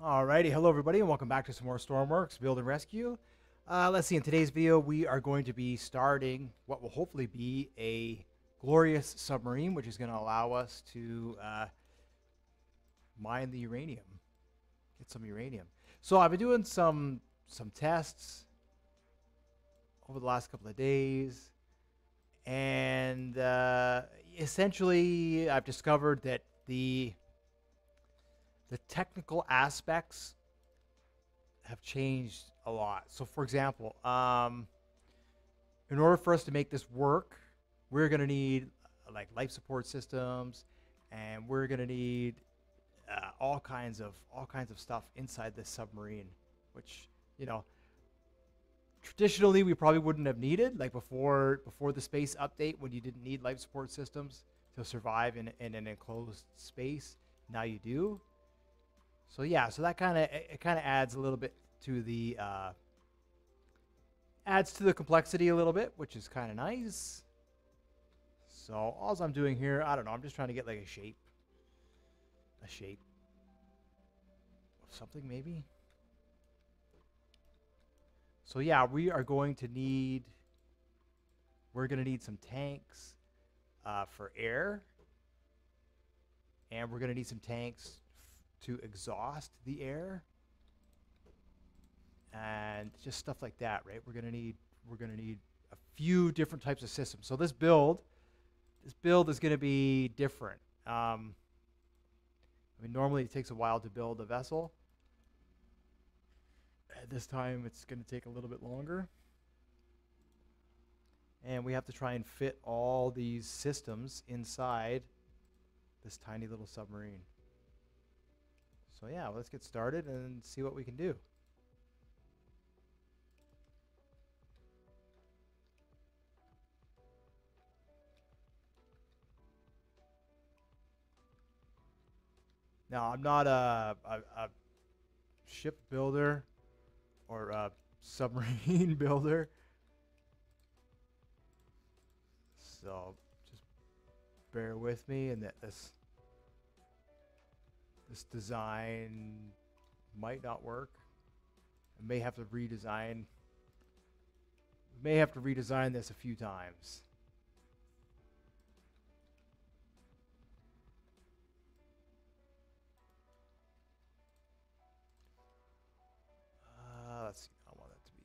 Alrighty, hello everybody, and welcome back to some more Stormworks Build and Rescue. Let's see, in today's video, we are going to be starting what will hopefully be a glorious submarine, which is going to allow us to mine the uranium, get some uranium. So I've been doing some tests over the last couple of days, and essentially I've discovered that the technical aspects have changed a lot. So for example, in order for us to make this work, we're going to need like life support systems, and we're going to need all kinds of stuff inside this submarine, which, you know, traditionally we probably wouldn't have needed, like before the space update, when you didn't need life support systems to survive in an enclosed space. Now you do. So yeah, so that kind of adds a little bit to the complexity a little bit, which is kind of nice. So all I'm doing here, I don't know, I'm just trying to get like a shape of something maybe. So yeah, we're going to need some tanks for air, and we're going to need some tanks to exhaust the air, and just stuff like that, right? We're gonna need a few different types of systems. So this build is gonna be different. I mean, normally it takes a while to build a vessel. At this time, it's gonna take a little bit longer, and we have to try and fit all these systems inside this tiny little submarine. So yeah, let's get started and see what we can do. Now, I'm not a ship builder or a submarine builder, so just bear with me, and that this design might not work. I may have to redesign. We may have to redesign this a few times. Let's see. I want it to be.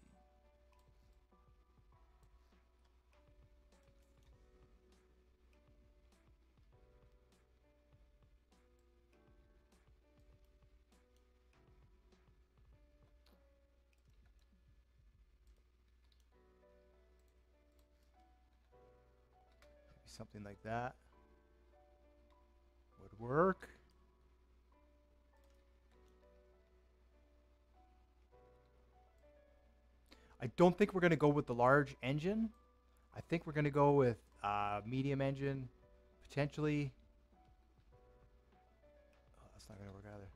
Maybe something like that would work. I don't think we're going to go with the large engine. I think we're going to go with medium engine, potentially. Oh, that's not going to work either.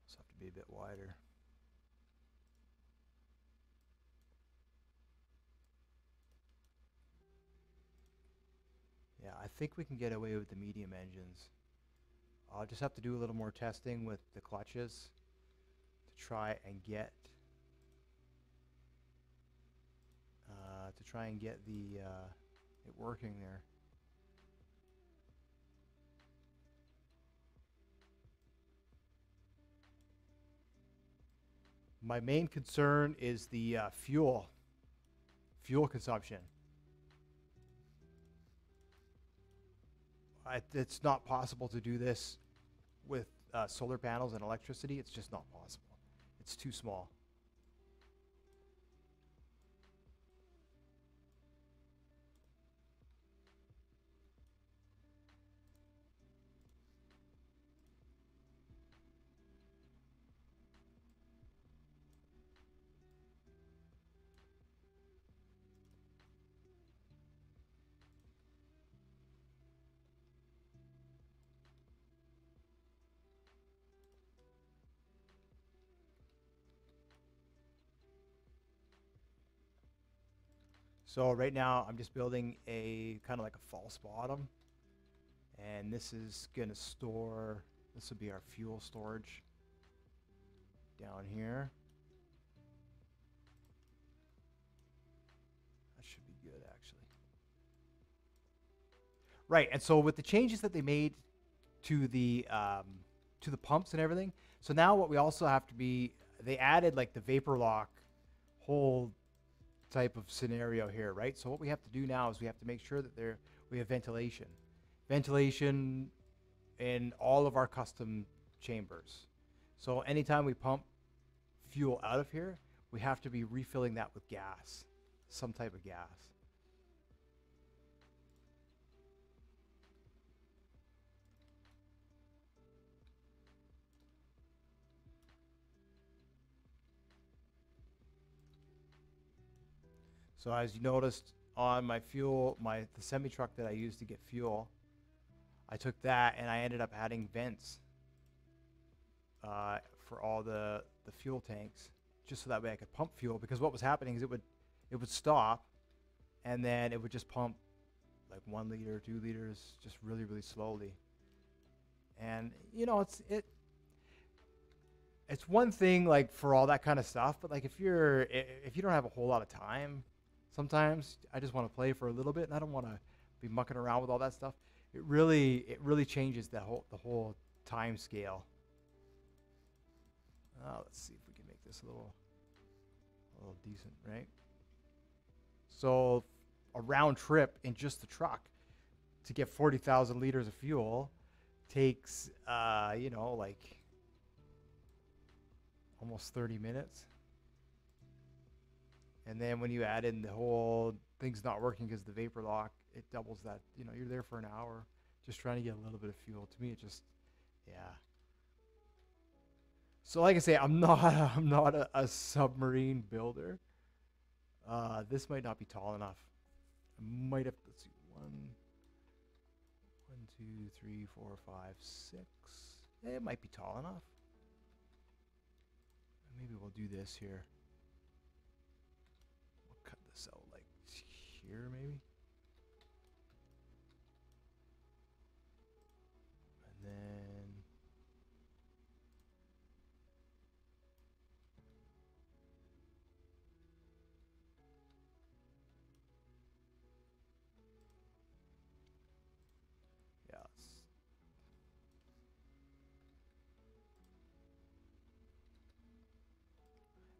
This have to be a bit wider. Yeah, I think we can get away with the medium engines. I'll just have to do a little more testing with the clutches to try and get the it working there. My main concern is the fuel consumption. It's not possible to do this with solar panels and electricity. It's just not possible. It's too small. So right now I'm just building a kind of like a false bottom, and this is gonna store, this will be our fuel storage down here. That should be good actually. Right, and so with the changes that they made to the pumps and everything, so now what we also have to be, they added like the vapor lock whole type of scenario here, right? So what we have to do now is we have to make sure that we have ventilation in all of our custom chambers. So anytime we pump fuel out of here, we have to be refilling that with gas, some type of gas. So as you noticed on my fuel, the semi truck that I used to get fuel, I took that and I ended up adding vents for all the fuel tanks, just so that way I could pump fuel. Because what was happening is it would stop, and then it would just pump like 1 liter, 2 liters, just really, really slowly. And you know, it's one thing like for all that kind of stuff, but like if you don't have a whole lot of time, sometimes I just want to play for a little bit, and I don't want to be mucking around with all that stuff. It really changes the whole time scale. Let's see if we can make this a little decent, right? So a round trip in just the truck to get 40,000 liters of fuel takes, you know, like almost 30 minutes. And then when you add in the whole thing's not working because the vapor lock, it doubles that. You know, you're there for an hour just trying to get a little bit of fuel. To me, it just, yeah. So like I say, I'm not a submarine builder. This might not be tall enough. I might have, let's see, 1, 2, 3, 4, 5, 6. It might be tall enough. Maybe we'll do this here. We'll cut this out like here, maybe. And then yeah.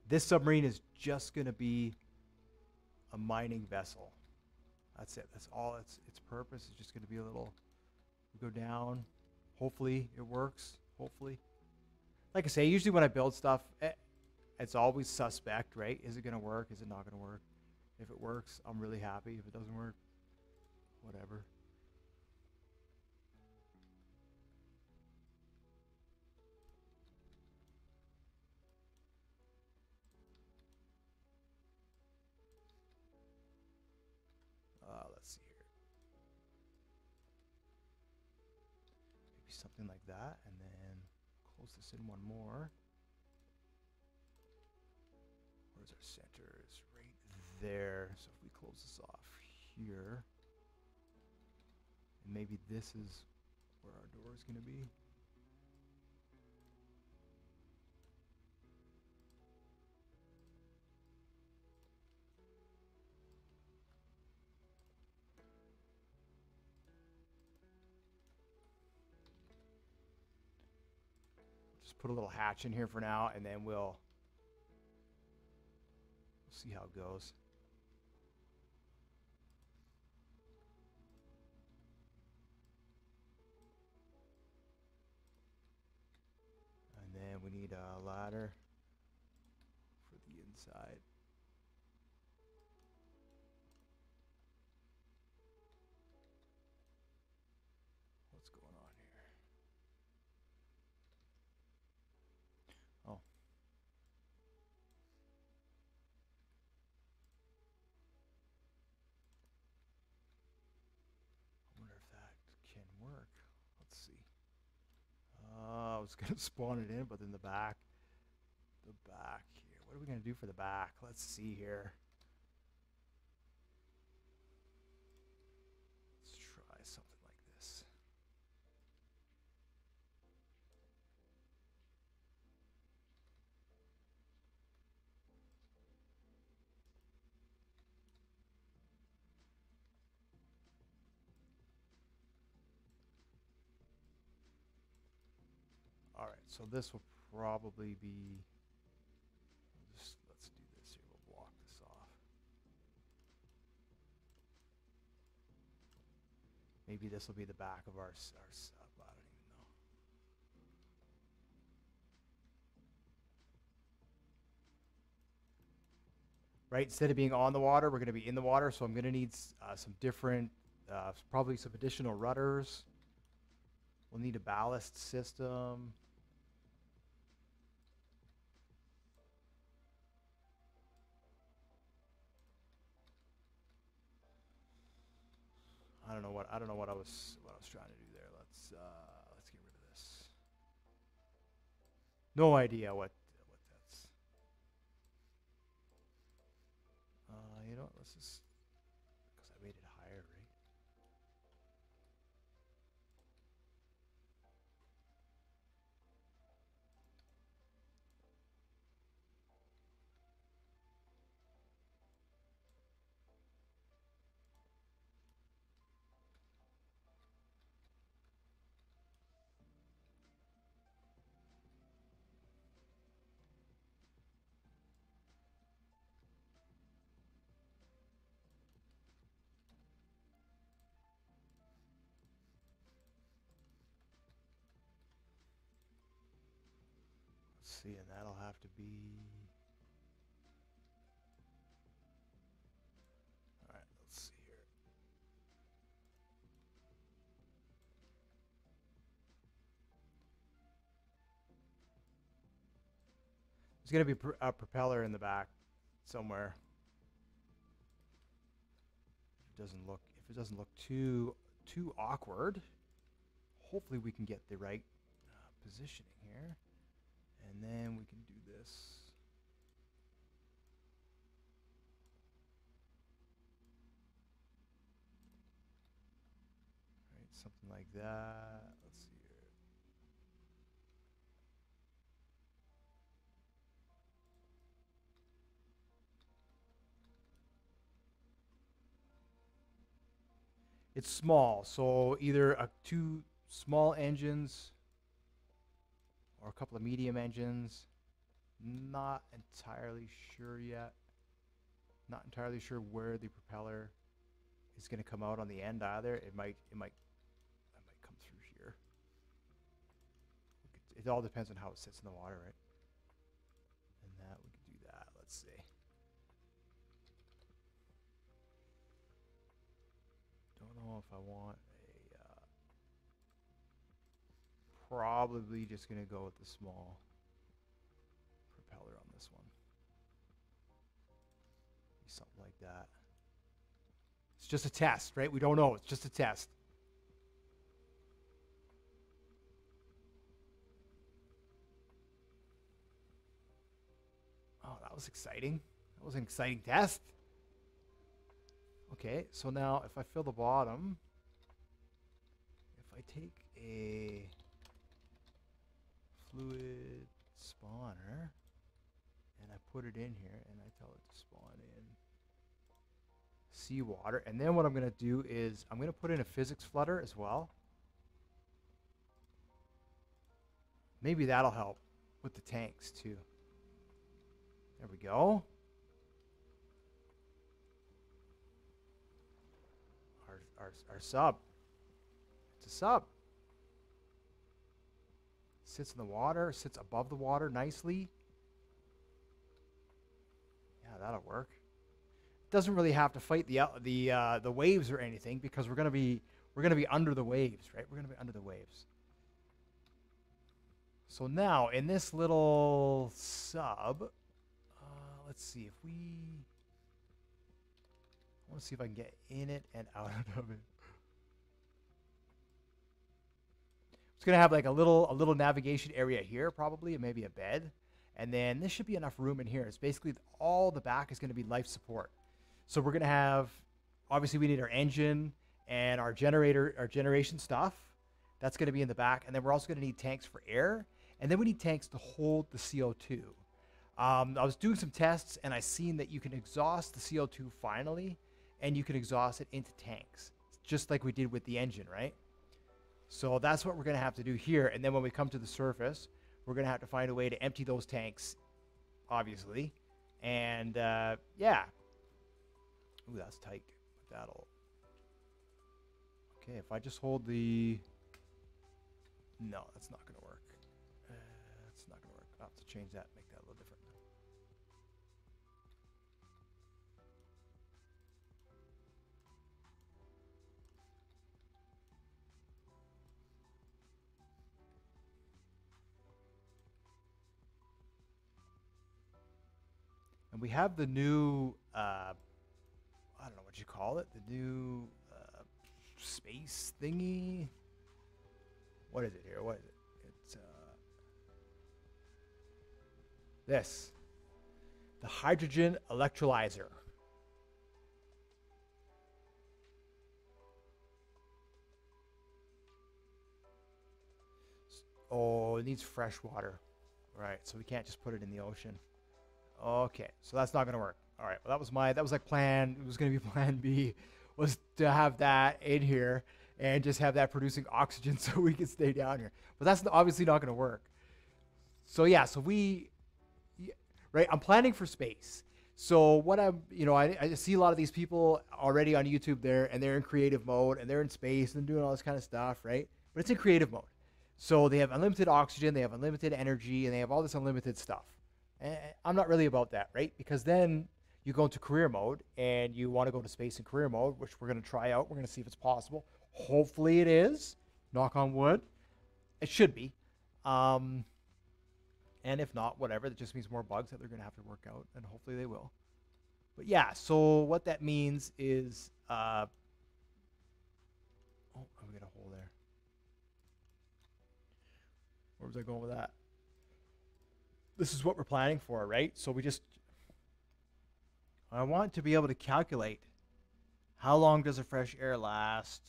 This submarine is just going to be a mining vessel. That's it. That's all its purpose is just going to be a little, we go down. Hopefully it works. Hopefully. Like I say, usually when I build stuff, it's always suspect, right? Is it going to work? Is it not going to work? If it works, I'm really happy. If it doesn't work, whatever. Let's see here. Maybe something like that, and then close this in one more. Where's our center? It's right there. So if we close this off here, and maybe this is where our door is going to be. Just put a little hatch in here for now, and then we'll see how it goes. And then we need a ladder for the inside. What's going on here? Oh. I wonder if that can work. Let's see. I was going to spawn it in, but then the back here. What are we going to do for the back? Let's see here. So this will probably be. Let's do this here. We'll block this off. Maybe this will be the back of our sub. I don't even know. Right, instead of being on the water, we're going to be in the water. So I'm going to need some different, probably some additional rudders. We'll need a ballast system. I don't know what I was trying to do there. Let's get rid of this. No idea what that's. You know what? Let's just, because I made it higher, right? Let's see, and that'll have to be. All right, let's see here. There's going to be a propeller in the back somewhere. If it doesn't look too awkward, hopefully we can get the right positioning here, and then we can do this. Right, something like that. Let's see here. It's small, so either two small engines or a couple of medium engines. Not entirely sure yet. Not entirely sure where the propeller is going to come out on the end either. It might come through here. It all depends on how it sits in the water, right? And that we can do that. Let's see. Don't know if I want a. Probably just going to go with the small propeller on this one. Something like that. It's just a test, right? We don't know. It's just a test. Oh, that was exciting. That was an exciting test. Okay, so now if I fill the bottom, if I take a fluid spawner and I put it in here and I tell it to spawn in seawater, and then what I'm going to do is I'm going to put in a physics flutter as well. Maybe that'll help with the tanks too. There we go. Our sub. It's a sub. Sits in the water, sits above the water nicely. Yeah, that'll work. Doesn't really have to fight the waves or anything, because we're gonna be under the waves, right? We're gonna be under the waves. So now in this little sub, let's see if we. I want to see if I can get in it and out of it. It's gonna have like a little navigation area here, probably, and maybe a bed, and then this should be enough room in here. It's basically all the back is gonna be life support. So we're gonna have, obviously we need our engine and our generator, our generation stuff. That's gonna be in the back, and then we're also gonna need tanks for air, and then we need tanks to hold the CO2. I was doing some tests and I seen that you can exhaust the CO2 finally, and you can exhaust it into tanks, just like we did with the engine, right? So that's what we're gonna have to do here. And then when we come to the surface, we're going to have to find a way to empty those tanks, obviously. And yeah. Ooh, that's tight. But that'll... Okay, if I just hold the... No, that's not going to work. It's not going to work. I'll have to change that, make that a little different. And we have the new, I don't know what you call it, the new space thingy. What is it here? What is it? It's this, the hydrogen electrolyzer. Oh, it needs fresh water. Right, so we can't just put it in the ocean. Okay, so that's not going to work. All right, well, that was like plan, it was going to be plan B, was to have that in here and just have that producing oxygen so we can stay down here. But that's obviously not going to work. So yeah, so right, I'm planning for space. So what I see a lot of these people already on YouTube there, and they're in creative mode, and they're in space and doing all this kind of stuff, right? But it's in creative mode. So they have unlimited oxygen, they have unlimited energy, and they have all this unlimited stuff. And I'm not really about that, right? Because then you go into career mode and you want to go to space in career mode, which we're going to try out. We're going to see if it's possible. Hopefully it is. Knock on wood. It should be. And if not, whatever. That just means more bugs that they're going to have to work out, and hopefully they will. But yeah, so what that means is... oh, we got a hole there. Where was I going with that? This is what we're planning for, right? So I want to be able to calculate how long does a fresh air last,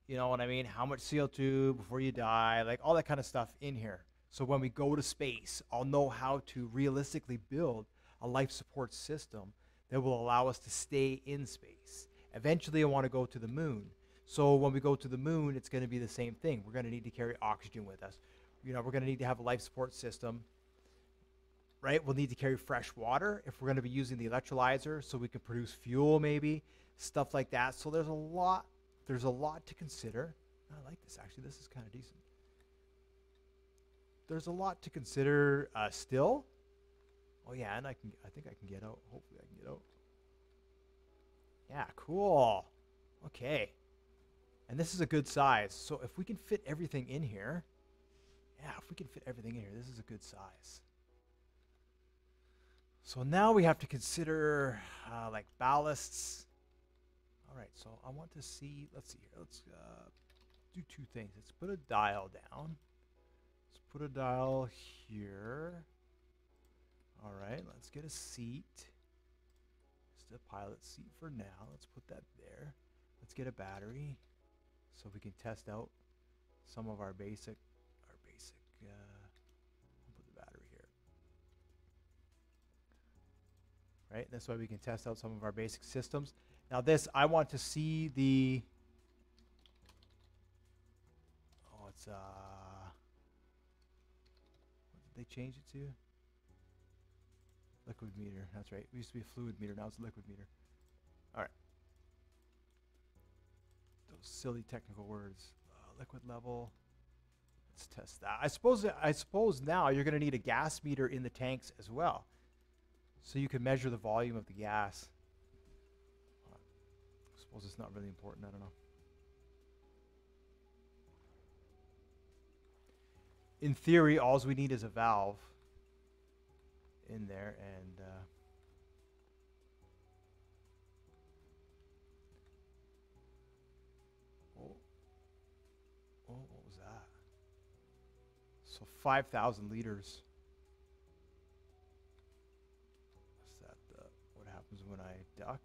you know what I mean? How much CO2 before you die, like all that kind of stuff in here. So when we go to space, I'll know how to realistically build a life support system that will allow us to stay in space. Eventually, I want to go to the moon. So when we go to the moon, it's going to be the same thing. We're going to need to carry oxygen with us. You know, we're going to need to have a life support system. Right, we'll need to carry fresh water if we're going to be using the electrolyzer, so we can produce fuel, maybe stuff like that. So there's a lot to consider. I like this, actually. This is kind of decent. There's a lot to consider still. Oh yeah, and I think I can get out. Hopefully I can get out. Yeah, cool. Okay, and this is a good size. So if we can fit everything in here, this is a good size. So now we have to consider like ballasts. All right, so I want to see, let's see here. Let's do two things. Let's put a dial down. Let's put a dial here. All right, let's get a seat. Just a pilot seat for now. Let's put that there. Let's get a battery so we can test out some of our basic, right? That's why we can test out some of our basic systems. Now this, I want to see the, what did they change it to? Liquid meter, that's right. It used to be a fluid meter, now it's a liquid meter. All right. Those silly technical words. Liquid level. Let's test that. I suppose now you're going to need a gas meter in the tanks as well, so you can measure the volume of the gas. I suppose it's not really important. I don't know. In theory, all we need is a valve in there, and what was that? So 5,000 liters. What happens when I duck?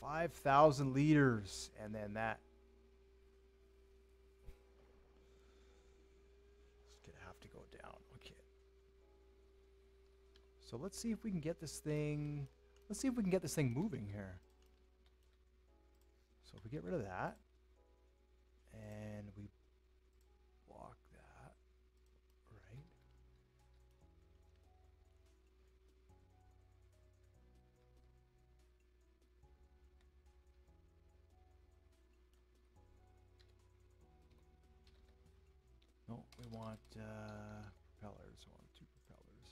5,000 liters, and then that. It's gonna have to go down. Okay. So let's see if we can get this thing. Let's see if we can get this thing moving here. So if we get rid of that, No, we want propellers. We want 2 propellers.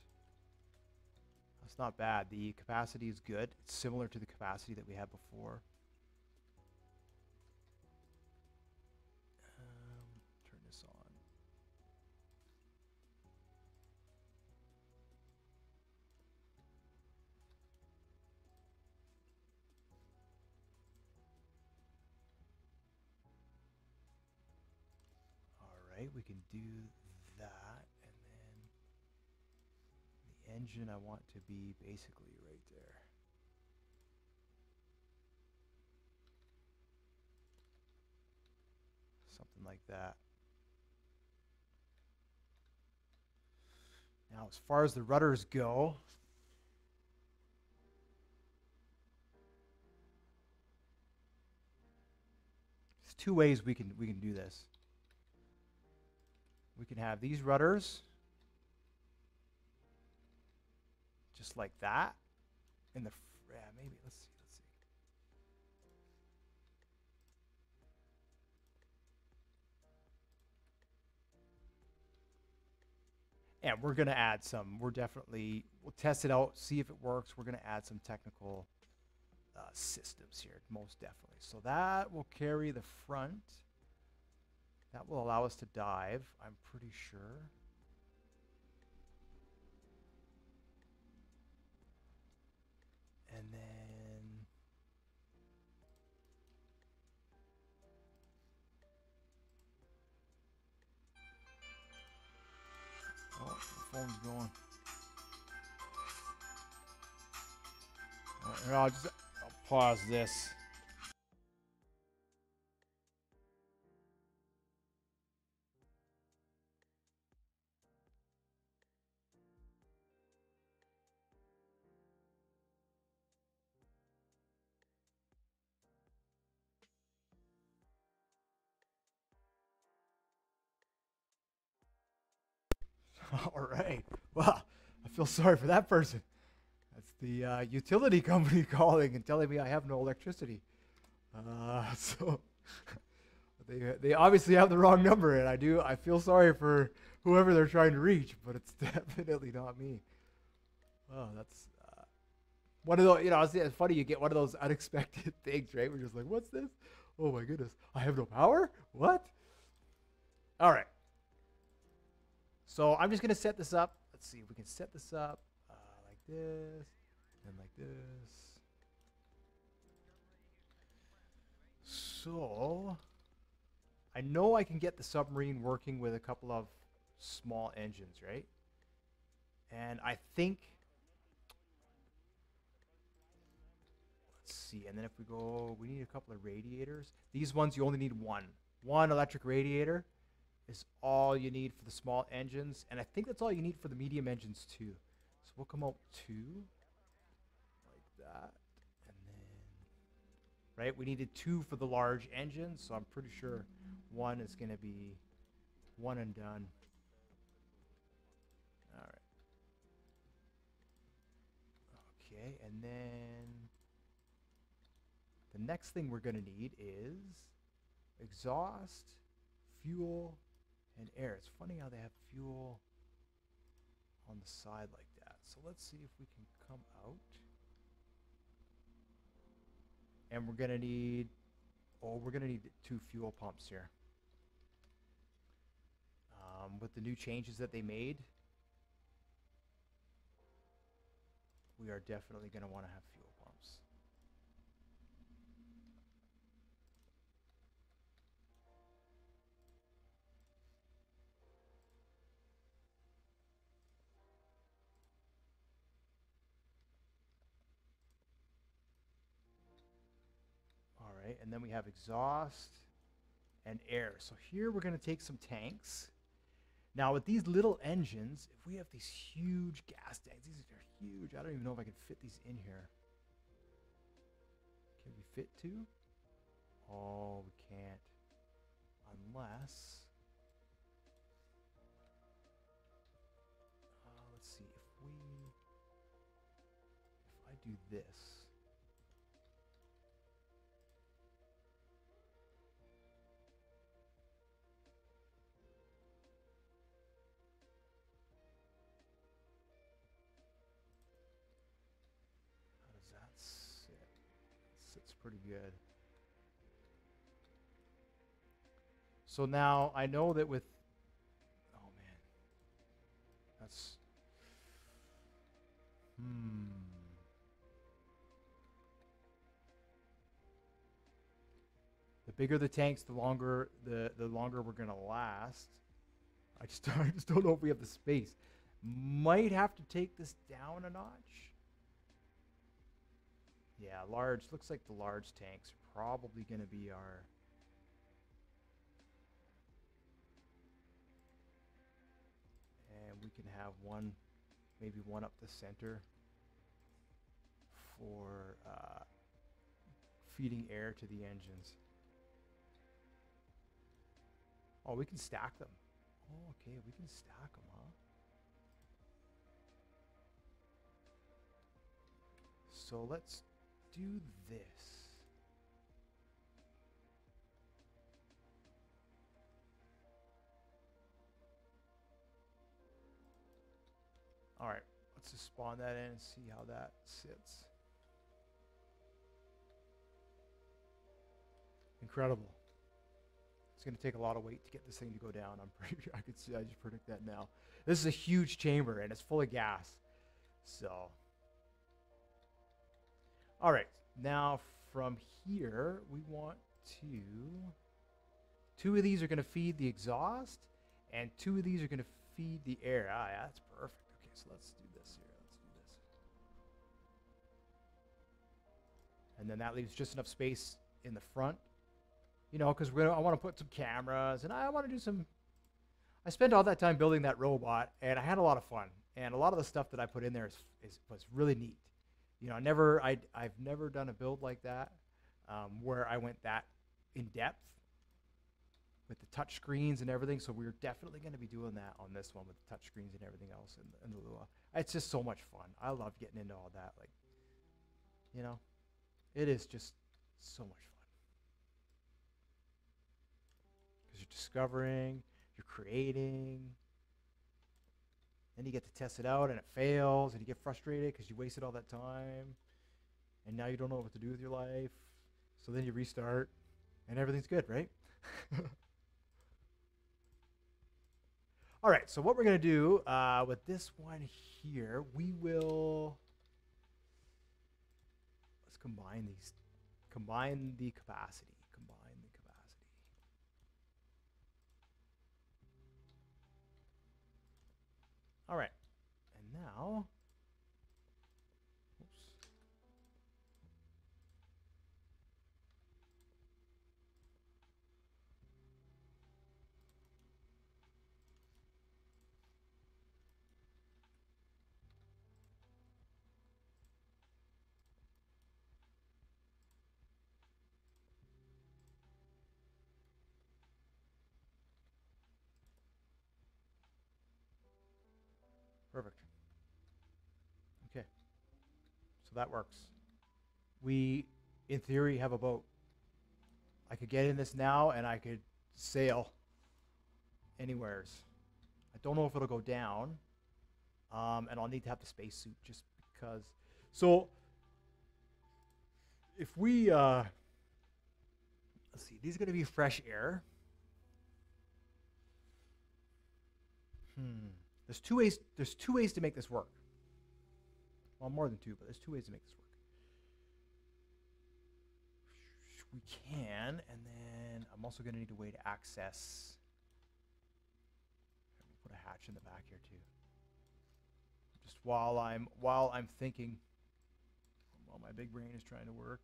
That's not bad. The capacity is good. It's similar to the capacity that we had before. Turn this on. Alright, we can do that, and then the engine I want to be basically right there. Something like that. Now, as far as the rudders go, there's 2 ways we can do this. We can have these rudders just like that. In the yeah, maybe let's see. And we're gonna add some. We'll test it out, see if it works. We're gonna add some technical systems here, most definitely. So that will carry the front. That will allow us to dive, I'm pretty sure. And then oh, the phone's going. I'll pause this. All right. Well, I feel sorry for that person. That's the utility company calling and telling me I have no electricity. So they obviously have the wrong number, and I feel sorry for whoever they're trying to reach, but it's definitely not me. Oh, that's one of those. It's funny you get one of those unexpected things, right? We're just like, what's this? Oh my goodness, I have no power. What? All right. So I'm just gonna set this up. Let's see if we can set this up like this and like this. So I know I can get the submarine working with a couple of small engines, right? And I think, let's see, and then if we go, we need a couple of radiators. These ones, you only need one. One electric radiator is all you need for the small engines, and I think that's all you need for the medium engines too. So we'll come out 2, like that, and then, right, we needed 2 for the large engines, so I'm pretty sure 1 is going to be 1 and done. All right. Okay, and then the next thing we're going to need is exhaust, fuel, and air. It's funny how they have fuel on the side like that. So let's see if we can come out. And we're going to need, we're going to need 2 fuel pumps here. With the new changes that they made, we are definitely going to want to have fuel pumps. All right, and then we have exhaust and air. So here we're going to take some tanks. Now with these little engines, if we have these huge gas tanks, these are huge. I don't even know if I can fit these in here. Can we fit 2? Oh, we can't. Unless, let's see, if I do this. pretty good. So now I know that with, oh man, that's, the bigger the tanks, the longer we're gonna last. I just I just don't know if we have the space. Might have to take this down a notch. Yeah, large. Looks like the large tanks are probably gonna be our. And we can have one, maybe one up the center for feeding air to the engines. Oh, we can stack them. Oh, okay, we can stack them, huh? So let's do this. All right, let's just spawn that in and see how that sits. Incredible. It's going to take a lot of weight to get this thing to go down. I'm pretty sure I could see. I just predict that now. This is a huge chamber and it's full of gas. So, all right. Now from here, we want to. Two of these are going to feed the exhaust, and two of these are going to feed the air. Ah, yeah, that's perfect. Okay, so let's do this here. Let's do this. And then that leaves just enough space in the front. You know, because I want to put some cameras, and I want to do some. I spent all that time building that robot, and I had a lot of fun. And a lot of the stuff that I put in there was really neat. You know, I've never done a build like that, where I went that in depth with the touch screens and everything. So we're definitely going to be doing that on this one with the touch screens and everything else in the Lua. It's just so much fun. I love getting into all that. Like, you know, it is just so much fun. You're discovering, you're creating, then you get to test it out and it fails and you get frustrated because you wasted all that time and now you don't know what to do with your life. So then you restart and everything's good, right? All right, so what we're going to do with this one here, let's combine these, combine the capacity. All right, and now, oops. Perfect. Okay, so that works. We, in theory, have a boat. I could get in this now and I could sail anywheres. I don't know if it'll go down, and I'll need to have the spacesuit just because. So, if we, let's see, these are going to be fresh air. There's two ways. There's two ways to make this work. Well, more than two, but there's two ways to make this work. We can, and then I'm also going to need a way to access. Put a hatch in the back here too. Just while I'm thinking, while my big brain is trying to work.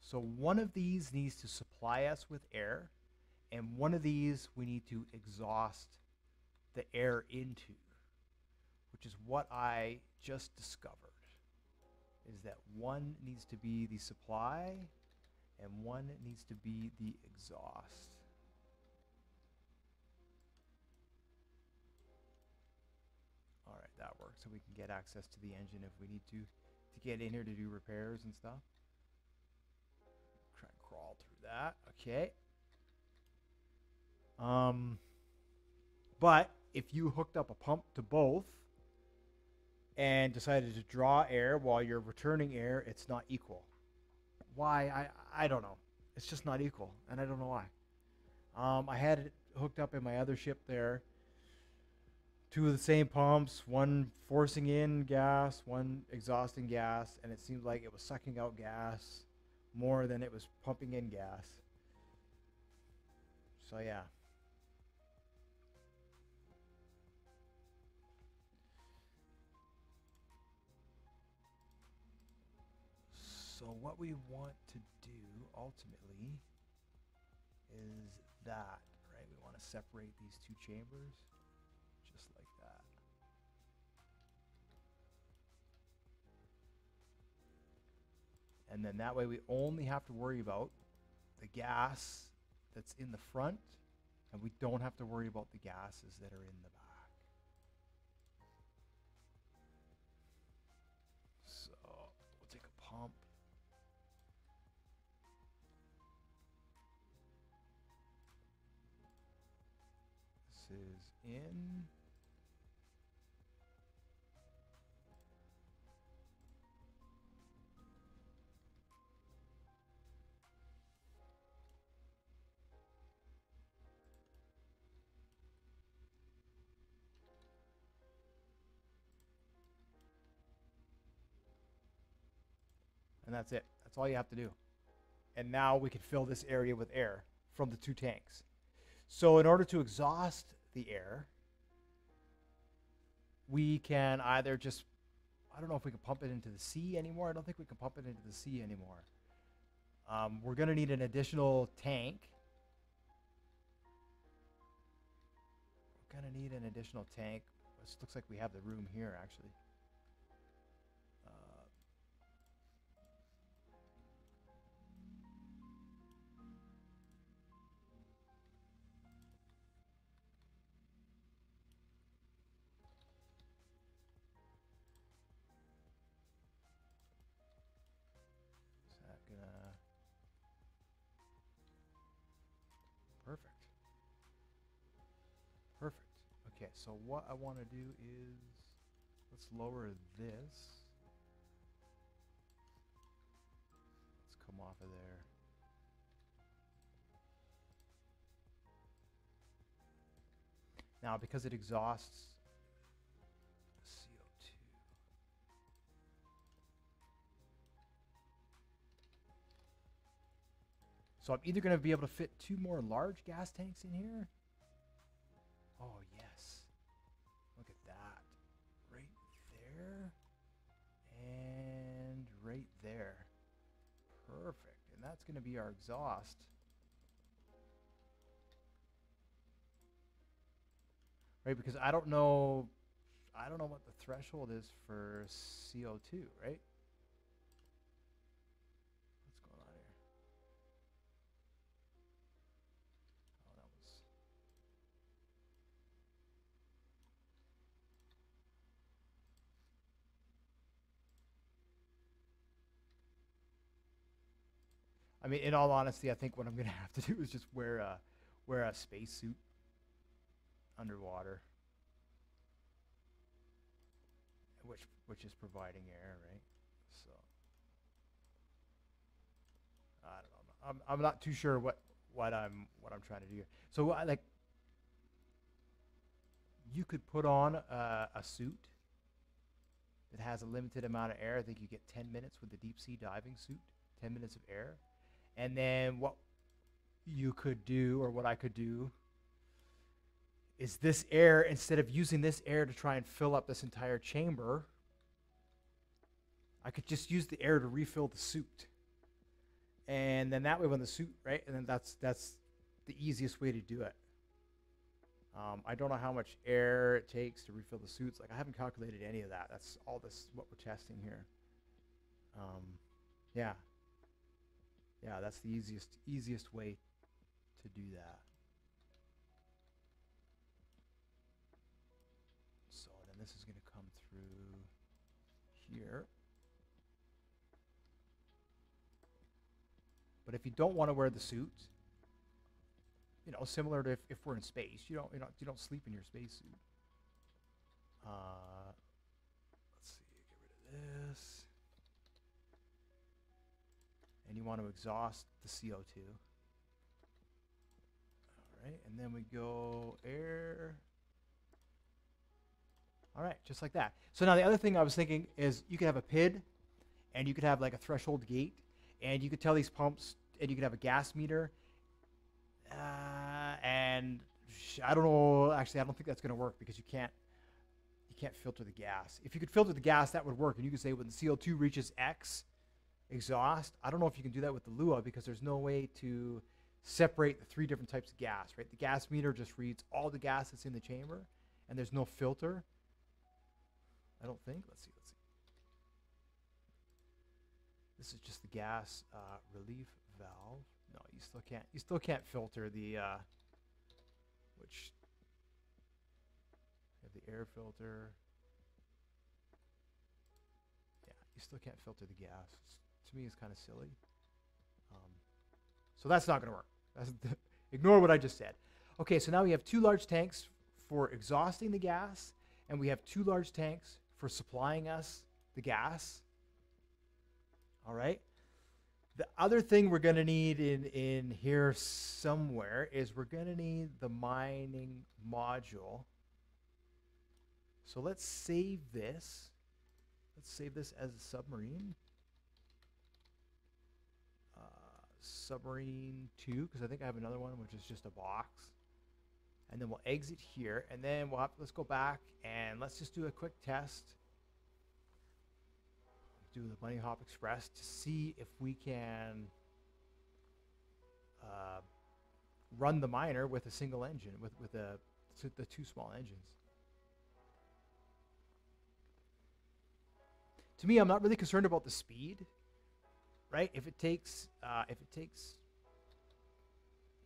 So one of these needs to supply us with air, and one of these we need to exhaust the air into, which is what I just discovered, is that one needs to be the supply and one needs to be the exhaust. All right, that works. So we can get access to the engine if we need to get in here to do repairs and stuff. Try and crawl that. Okay. But if you hooked up a pump to both and decided to draw air while you're returning air, it's not equal. Why? I don't know. It's just not equal, and I don't know why. I had it hooked up in my other ship there. Two of the same pumps, one forcing in gas, one exhausting gas, and it seemed like it was sucking out gas more than it was pumping in gas. So yeah. So what we want to do ultimately is that, right? We want to separate these two chambers just like that. And then that way we only have to worry about the gas that's in the front, and we don't have to worry about the gases that are in the back. So we'll take a pump. This is in. And that's it. That's all you have to do. And now we can fill this area with air from the two tanks. So in order to exhaust the air, we can either just, I don't know if we can pump it into the sea anymore. I don't think we can pump it into the sea anymore. We're going to need an additional tank. We're going to need an additional tank. This looks like we have the room here, actually. Is that going to... Perfect. Perfect. Okay, so what I want to do is, let's lower this. Let's come off of there. Now, because it exhausts CO2. So I'm either going to be able to fit two more large gas tanks in here. Oh, yes. Look at that. Right there. And right there. Perfect. And that's going to be our exhaust. Right, because I don't know what the threshold is for CO2, right? What's going on here? Oh, that was... I mean, in all honesty, I think what I'm going to have to do is just wear a spacesuit underwater, which is providing air, right? So I don't know. I'm not too sure what I'm trying to do here. So like, you could put on a suit that has a limited amount of air. I think you get 10 minutes with the deep sea diving suit, 10 minutes of air. And then what you could do, or what I could do, is this air, instead of using this air to try and fill up this entire chamber, I could just use the air to refill the suit. And then that way when the suit, right, and then that's the easiest way to do it. I don't know how much air it takes to refill the suits. Like, I haven't calculated any of that. That's all this, what we're testing here. Yeah. Yeah, that's the easiest way to do that. So then this is going to come through here. But if you don't want to wear the suit, you know, similar to if we're in space, you don't sleep in your spacesuit. Let's see, get rid of this. And you want to exhaust the CO2. All right, and then we go air. All right, just like that. So now the other thing I was thinking is you could have a PID, and you could have like a threshold gate, and you could tell these pumps, and you could have a gas meter. And I don't know. Actually, I don't think that's going to work because you can't filter the gas. If you could filter the gas, that would work, and you could say when the CO2 reaches X exhaust. I don't know if you can do that with the Lua because there's no way to separate the 3 different types of gas. Right, the gas meter just reads all the gas that's in the chamber, and there's no filter. I don't think. Let's see. This is just the gas relief valve. No, you still can't filter the which you have the air filter. Yeah, you still can't filter the gas. To me, it's kind of silly. So that's not going to work. Ignore what I just said. Okay, so now we have 2 large tanks for exhausting the gas, and we have 2 large tanks for supplying us the gas. All right. The other thing we're going to need in here somewhere is we're going to need the mining module. So let's save this. Let's save this as a submarine. Submarine 2, because I think I have another one, which is just a box. And then we'll exit here, and then let's go back, and let's just do a quick test. Do the Bunny Hop Express to see if we can run the miner with a single engine, with the 2 small engines. To me, I'm not really concerned about the speed, right? If it takes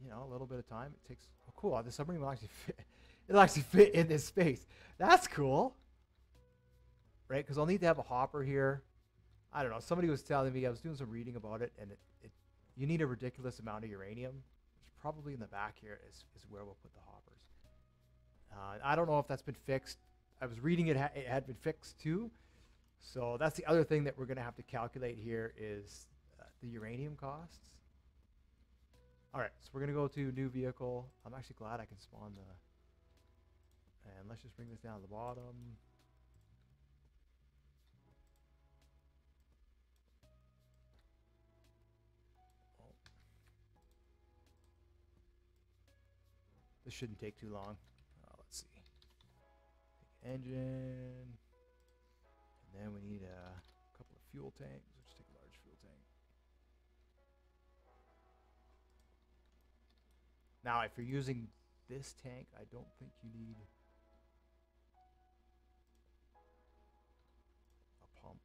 you know, a little bit of time, it takes. Oh, cool! The submarine will actually fit. It'll actually fit in this space. That's cool, right? Because I'll need to have a hopper here. I don't know. Somebody was telling me, I was doing some reading about it, and you need a ridiculous amount of uranium. Which probably in the back here is where we'll put the hoppers. I don't know if that's been fixed. I was reading it had been fixed too. So that's the other thing that we're going to have to calculate here is the uranium costs. All right, so we're going to go to new vehicle. I'm actually glad I can spawn and let's just bring this down to the bottom. This shouldn't take too long. Let's see. Take engine. And then we need a couple of fuel tanks. Let's just take a large fuel tank. Now, if you're using this tank, I don't think you need a pump.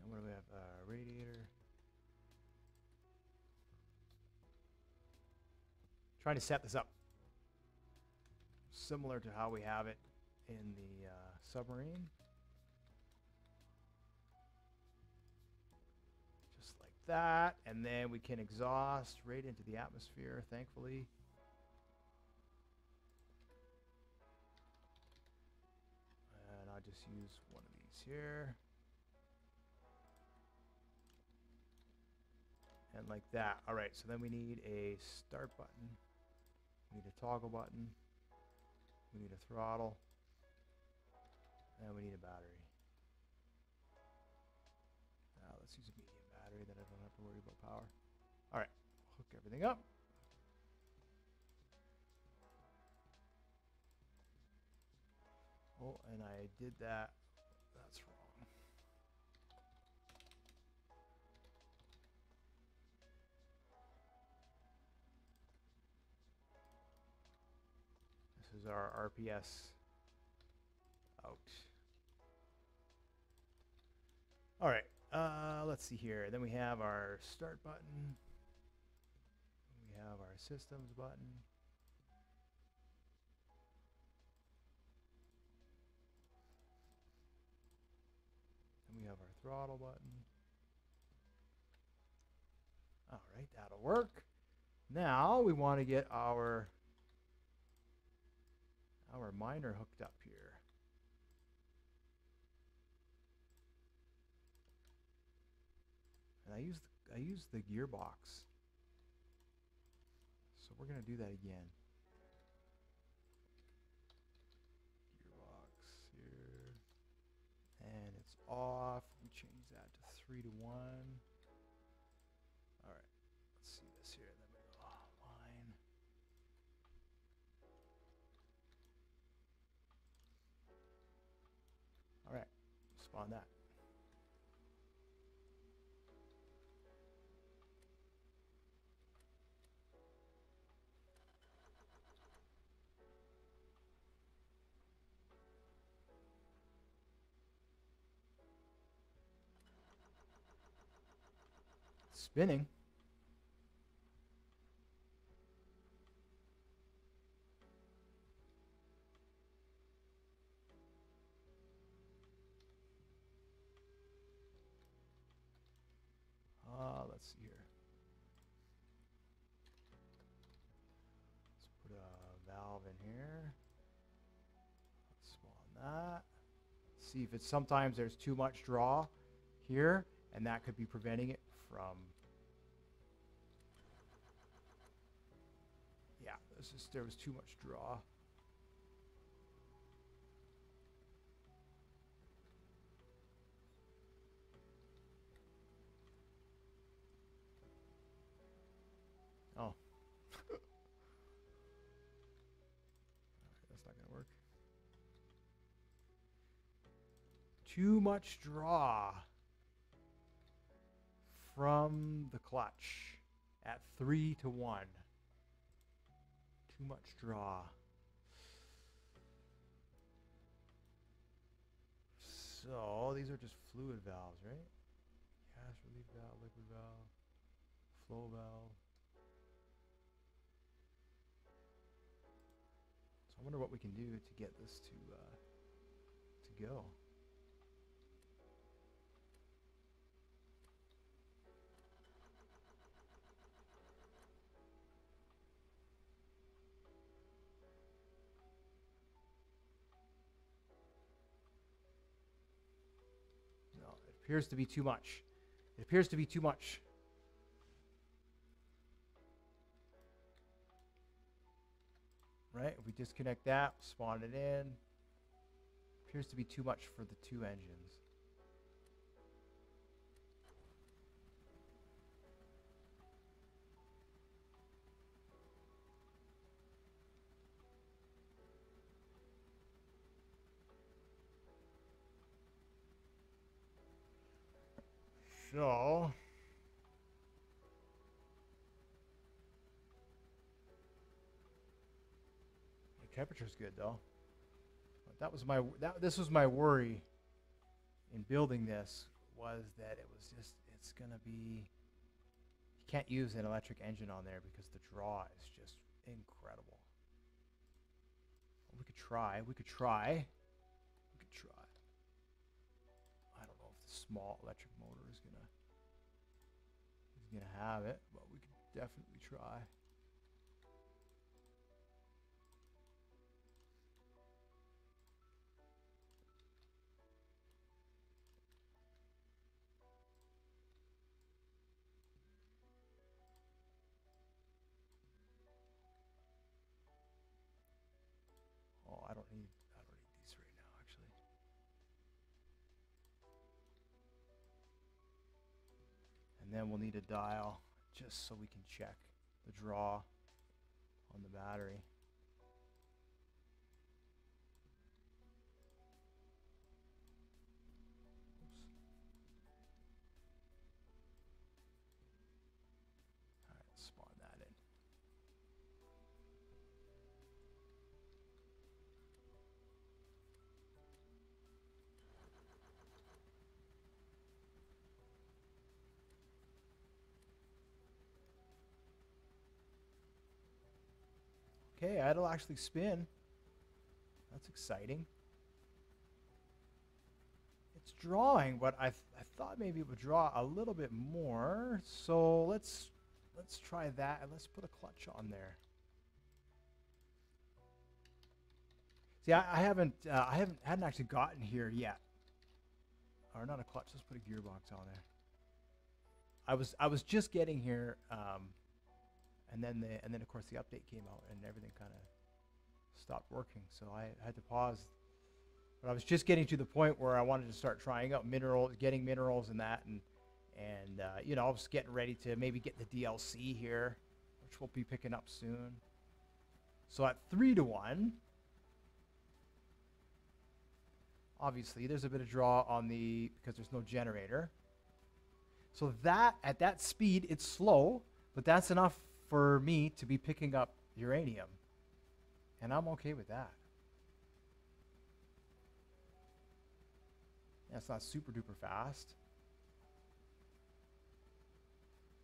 And what do we have? Radiator. Trying to set this up similar to how we have it in the submarine. Just like that. And then we can exhaust right into the atmosphere, thankfully. And I'll just use one of these here. And like that. All right, so then we need a start button. We need a toggle button. We need a throttle. And we need a battery. Let's use a medium battery that I don't have to worry about power. All right, hook everything up. Oh, and I did that. That's wrong. This is our RPS out. All right, let's see here. Then we have our start button. We have our systems button. And we have our throttle button. All right, that'll work. Now we want to get our miner hooked up here. And I used the gearbox. So we're going to do that again. Gearbox here. And it's off. We change that to 3 to 1. All right. Let's see this here. Then we go line. All right. Spawn that. Spinning. Let's see here. Let's put a valve in here. Let's spawn that. See if it's sometimes there's too much draw here, and that could be preventing it from. Yeah, there was too much draw. Oh. All right, that's not gonna work. Too much draw from the clutch at 3 to 1. Too much draw. So these are just fluid valves, right? Gas relief valve, liquid valve, flow valve. So I wonder what we can do to get this to go. Appears to be too much. It appears to be too much. Right? If we disconnect that, spawn it in. Appears to be too much for the 2 engines. So the temperature's good though. But this was my worry in building this, was that it's gonna be, you can't use an electric engine on there because the draw is just incredible. We could try. I don't know if the small electric motor is gonna have it, but we could definitely try. Oh, I don't need these right now, actually. And then we'll need a dial just so we can check the draw on the battery. All right, spawn that in. Okay, it'll actually spin. That's exciting. It's drawing, but I thought maybe it would draw a little bit more. So let's try that, and let's put a clutch on there. See, I hadn't actually gotten here yet. Or not a clutch. Let's put a gearbox on there. I was just getting here, and then of course the update came out and everything kind of stopped working. So I had to pause. But I was just getting to the point where I wanted to start trying out minerals, getting minerals and that, and you know, I was getting ready to maybe get the DLC here, which we'll be picking up soon. So at 3-to-1, obviously there's a bit of draw on the, because there's no generator. So that, at that speed, it's slow, but that's enough for me to be picking up uranium. And I'm okay with that. Yeah, it's not super duper fast,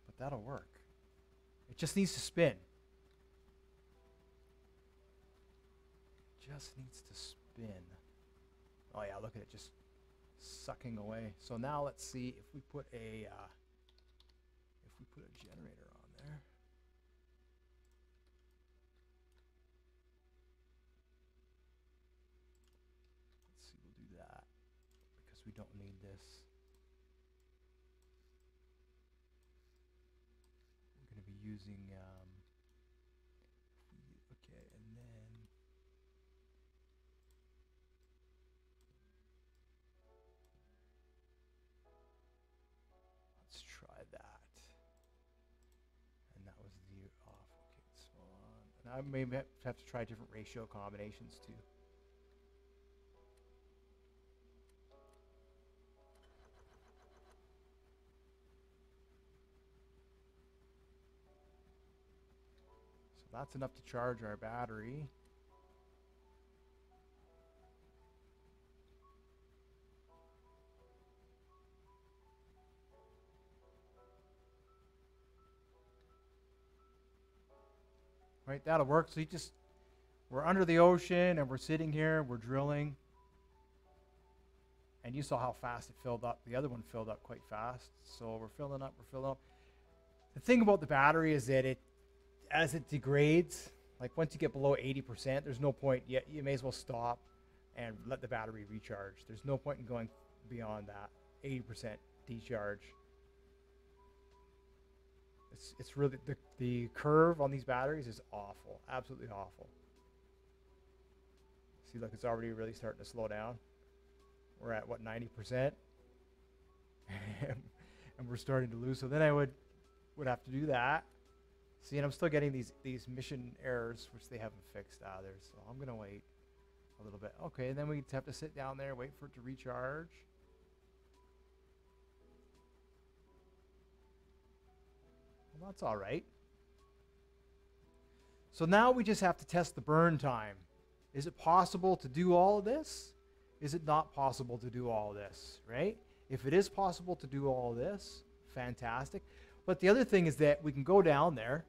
but that'll work. It just needs to spin. Just needs to spin. Oh yeah, look at it just sucking away. So now let's see if we put a generator on there. Let's see, we'll do that because we don't need this. We're going to be using okay, and then let's try that. And that was the off. Okay, so on. And I may have to try different ratio combinations too. So that's enough to charge our battery. Right, that'll work. So we're under the ocean and we're sitting here, we're drilling. And you saw how fast it filled up. The other one filled up quite fast. So we're filling up, we're filling up. The thing about the battery is that as it degrades, like once you get below 80%, there's no point yet. You may as well stop and let the battery recharge. There's no point in going beyond that 80% decharge. It's really, the curve on these batteries is awful, absolutely awful. See, look, it's already really starting to slow down. We're at what, 90%, and we're starting to lose. So then I would have to do that. See, and I'm still getting these mission errors, which they haven't fixed either. So I'm gonna wait a little bit. Okay, and then we have to sit down there, wait for it to recharge. Well, that's all right. So now we just have to test the burn time. Is it possible to do all of this? Is it not possible to do all of this, right? If it is possible to do all of this, fantastic. But the other thing is that we can go down there.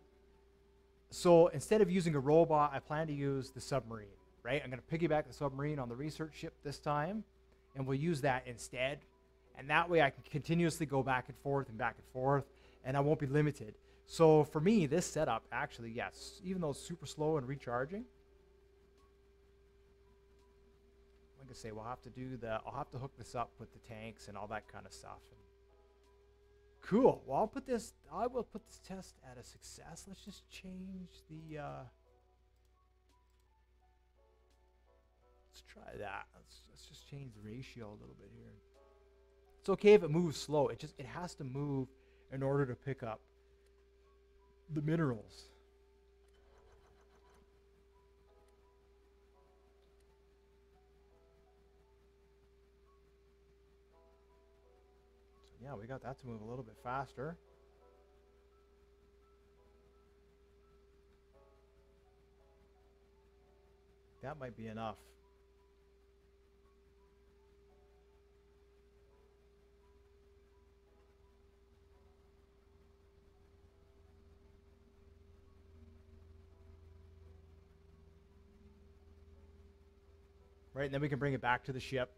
So instead of using a robot, I plan to use the submarine, right? I'm going to piggyback the submarine on the research ship this time, and we'll use that instead. And that way I can continuously go back and forth, and I won't be limited. So for me, this setup actually, yes, even though it's super slow and recharging, like I say, I'll have to hook this up with the tanks and all that kind of stuff. And cool. Well, I will put this test at a success. Let's just change the, let's try that. Let's just change the ratio a little bit here. It's okay if it moves slow. It has to move in order to pick up the minerals. So yeah, we got that to move a little bit faster. That might be enough. right? And then we can bring it back to the ship.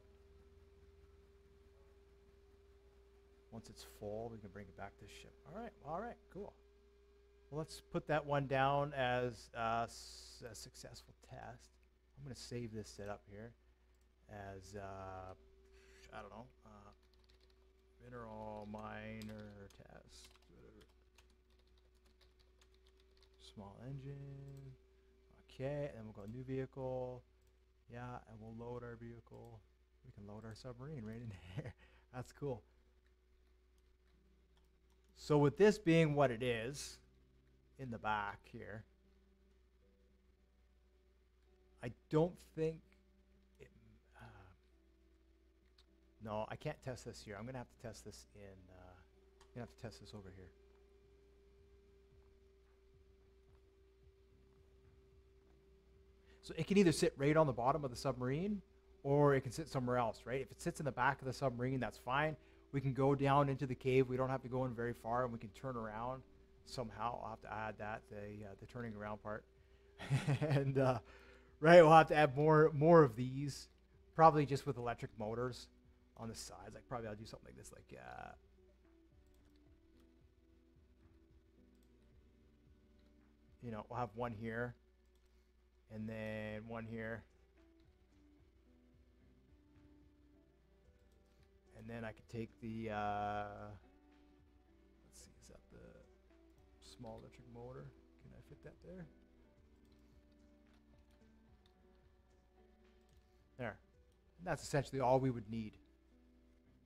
Once it's full, we can bring it back to the ship. All right, cool. Well, let's put that one down as a successful test. I'm going to save this setup here as, I don't know, mineral miner test. Small engine. Okay, and then we'll go new vehicle. Yeah, and we'll load our vehicle. We can load our submarine right in here. That's cool. So with this being what it is in the back here, I don't think it, no, I can't test this here. I'm going to have to test this in, I'm going to have to test this over here. So it can either sit right on the bottom of the submarine, or it can sit somewhere else, right? If it sits in the back of the submarine, that's fine. We can go down into the cave. We don't have to go in very far, and we can turn around somehow. I'll have to add that, the turning around part. And, right, we'll have to add more of these, probably just with electric motors on the sides. Like, probably I'll do something like this, like, you know, we'll have one here, and then one here. And then I could take the, let's see, is that the small electric motor? Can I fit that there? There. And that's essentially all we would need.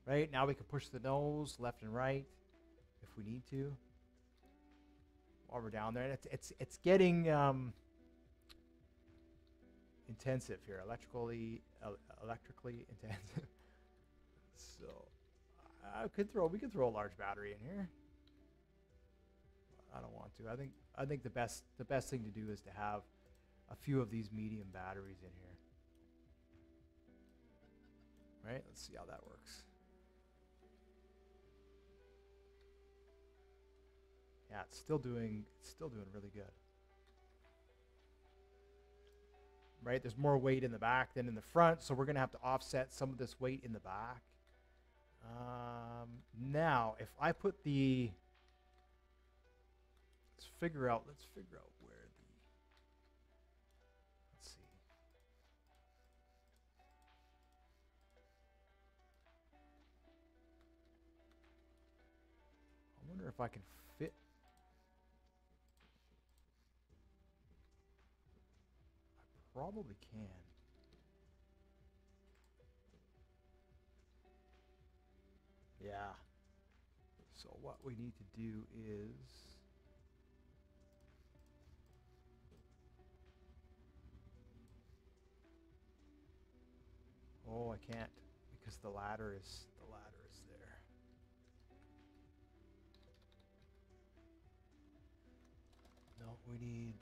Right? Now we can push the nose left and right if we need to while we're down there. And it's getting intensive here, electrically intensive. So we could throw a large battery in here. I don't want to. I think the best thing to do is to have a few of these medium batteries in here. Right? Let's see how that works. Yeah, it's still doing really good. Right? There's more weight in the back than in the front, so we're going to have to offset some of this weight in the back. Now, if I put the, let's figure out where the, let's see. I wonder if I can fit. I probably can. Yeah. So what we need to do is I can't because the ladder is there. No, we need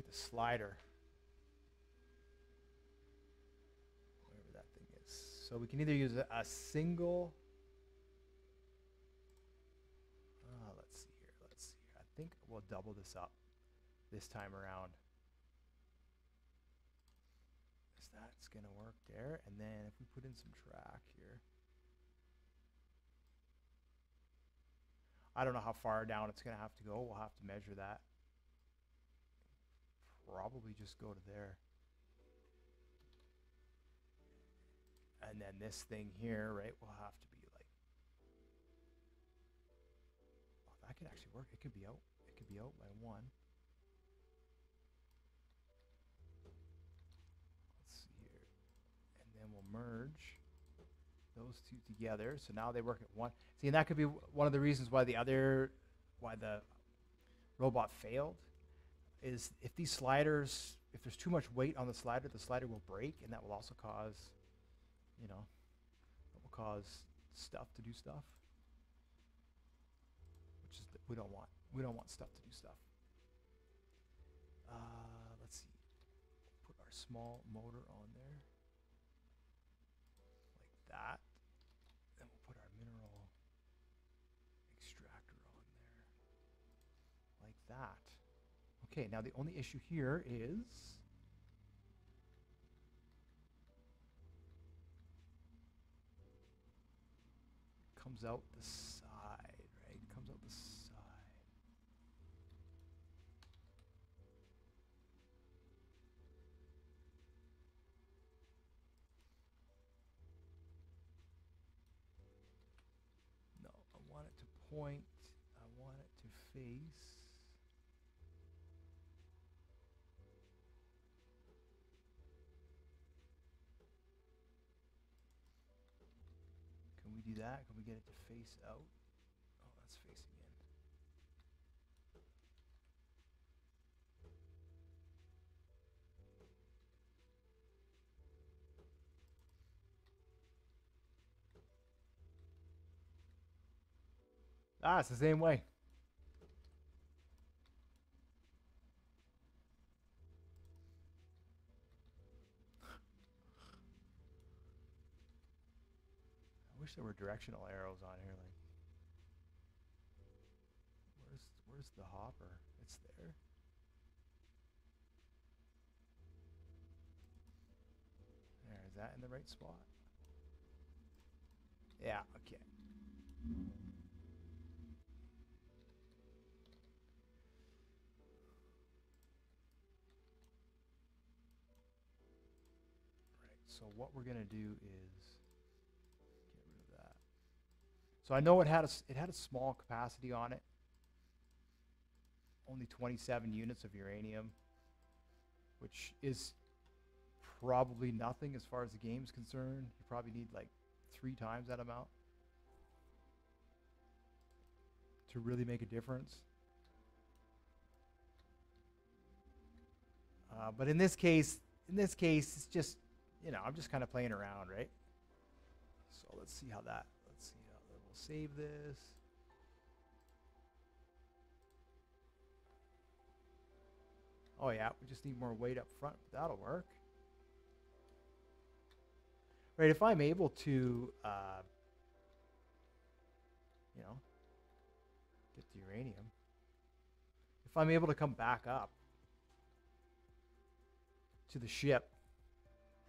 the slider. Whatever that thing is. So we can either use a single. Let's see here. I think we'll double this up this time around. That's going to work there. And then if we put in some track here. I don't know how far down it's going to have to go. We'll have to measure that. Probably just go to there. And then this thing here, right, will have to be like, oh, that could actually work. It could be out. It could be out by one. Let's see here. And then we'll merge those two together. So now they work at one. See, and that could be one of the reasons why the robot failed. Is if these sliders, if there's too much weight on the slider will break, and that will also cause, you know, that will cause stuff to do stuff, which is we don't want. We don't want stuff to do stuff. Let's see. Put our small motor on there. Like that. Then we'll put our mineral extractor on there. Like that. Okay, now the only issue here is comes out the side, right? It comes out the side. No, I want it to point. I want it to face. Can we do that? Can we get it to face out? Oh, that's facing in. Ah, it's the same way. I wish there were directional arrows on here. Like, where's the hopper? It's there. There, is that in the right spot? Yeah, okay. Right, so what we're gonna do is get rid of that. So I know it had a small capacity on it. Only 27 units of uranium, which is probably nothing as far as the game's concerned. You probably need like 3 times that amount to really make a difference. But in this case, it's just, you know, I'm just kind of playing around, right? So let's see how we'll save this. Oh yeah, we just need more weight up front. That'll work. Right, if I'm able to, you know, get the uranium, if I'm able to come back up to the ship,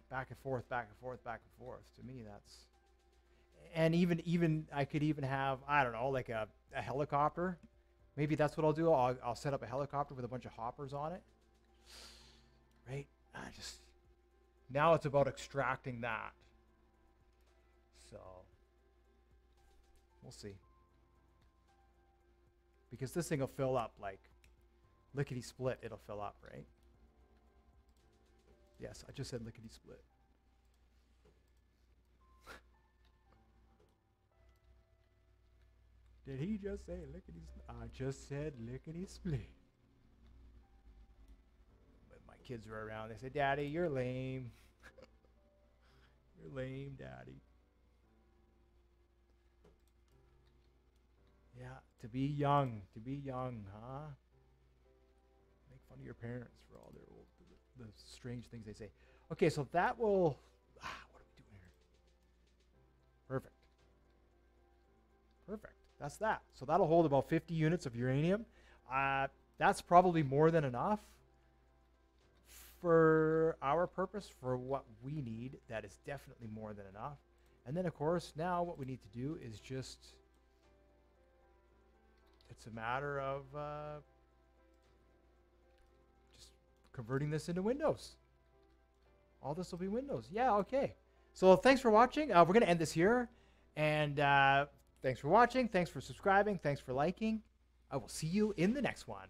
back and forth, back and forth, back and forth, to me that's, and even I could even have, I don't know, like a helicopter. Maybe that's what I'll do. I'll set up a helicopter with a bunch of hoppers on it. Right? Now it's about extracting that. So we'll see. Because this thing will fill up like lickety split, it'll fill up, right? Yes, I just said lickety split. Did he just say lickety split? I just said lickety split. But my kids were around. They said, "Daddy, you're lame." You're lame, Daddy. Yeah, to be young, huh? Make fun of your parents for all their the strange things they say. Okay, so that will, what are we doing here? Perfect. Perfect. That's that. So that'll hold about 50 units of uranium. That's probably more than enough for our purpose, for what we need. That is definitely more than enough. And then, of course, now what we need to do is just, it's a matter of just converting this into Windows. All this will be Windows. Yeah, okay. So thanks for watching. We're going to end this here. And thanks for watching. Thanks for subscribing. Thanks for liking. I will see you in the next one.